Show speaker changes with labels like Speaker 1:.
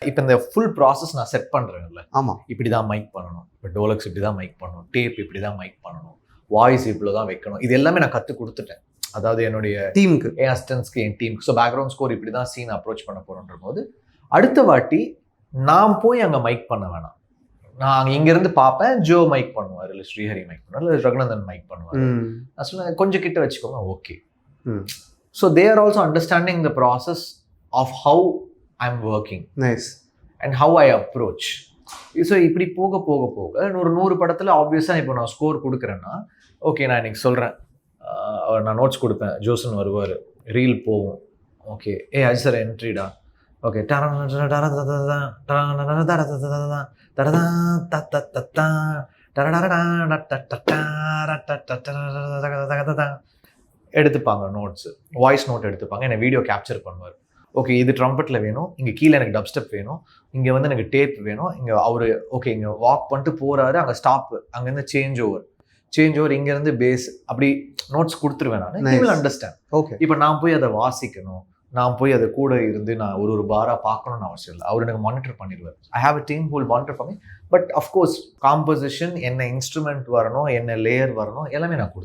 Speaker 1: இப்போ இந்த full process நான் செட் பண்ணுறேன்ல,
Speaker 2: ஆமாம்,
Speaker 1: இப்படி தான் மைக் பண்ணணும், இப்போ டோலக்ஸ் இப்படி தான் மைக் பண்ணணும், டேப் இப்படி தான் மைக் பண்ணணும், வாய்ஸ் இவ்வளோ தான் வைக்கணும், இது எல்லாமே நான் கற்றுக் கொடுத்துட்டேன். அதாவது என்னுடைய
Speaker 2: டீமுக்கு,
Speaker 1: என் அசிஸ்டன்ஸ்க்கு, என் டீமுக்கு. ஸோ பேக்ரவுண்ட் ஸ்கோர் இப்படி தான் சீன் அப்ரோச் பண்ண போகிறோன்ற போது, அடுத்த வாட்டி நான் போய் அங்கே மைக் பண்ண வேணாம். நான் இங்கேருந்து பார்ப்பேன், ஜோ மைக் பண்ணுவார், இல்லை ஸ்ரீஹரி மைக் பண்ணுவார், இல்லை ரகுநந்தன் மைக் பண்ணுவார். நான் சொன்னேன் கொஞ்சம் கிட்ட வச்சுக்கோங்க, okay. So they are also understanding the process of how I am working.
Speaker 2: Nice.
Speaker 1: And how I approach. So இப்படி போக போக போக ஒரு 100 படத்தில் ஆப்வியஸாக இப்போ நான் ஸ்கோர் கொடுக்குறேன்னா, ஓகே நான் இன்னைக்கு சொல்கிறேன், நான் நோட்ஸ் கொடுப்பேன், ஜோசன் வருவார், ரீல் போகும், ஓகே அஜி சார் என்ட்ரிடா, ஓகே எடுத்துப்பாங்க நோட்ஸு, வாய்ஸ் நோட் எடுத்துப்பாங்க, என்னை வீடியோ கேப்சர் பண்ணுவார். ஓகே இது ட்ரம்பட்டில் வேணும், இங்கே கீழே எனக்கு டப் ஸ்டெப் வேணும், இங்கே வந்து எனக்கு டேப் வேணும், இங்கே அவர் ஓகே இங்கே வாக் பண்ணிட்டு போகிறாரு, அங்கே ஸ்டாப்பு, அங்கேருந்து சேஞ்ச் ஓவர் இங்கேருந்து பேஸ், அப்படி நோட்ஸ் கொடுத்துருவேன் நான். You will understand.
Speaker 2: ஓகே.
Speaker 1: இப்போ நான் போய் அதை வாசிக்கணும், நான் போய் அதை கூட இருந்து நான் ஒரு பாராக பார்க்கணும்னு அவசியம் இல்லை. அவர் எனக்கு மானிட்டர் பண்ணிடுவார். I have a team who will monitor பண்ணி. பட் அஃப்கோர்ஸ் காம்போசிஷன், என்ன இன்ஸ்ட்ருமெண்ட் வரணும், என்ன லேயர் வரணும், எல்லாமே நான் கொடுத்துருவேன்.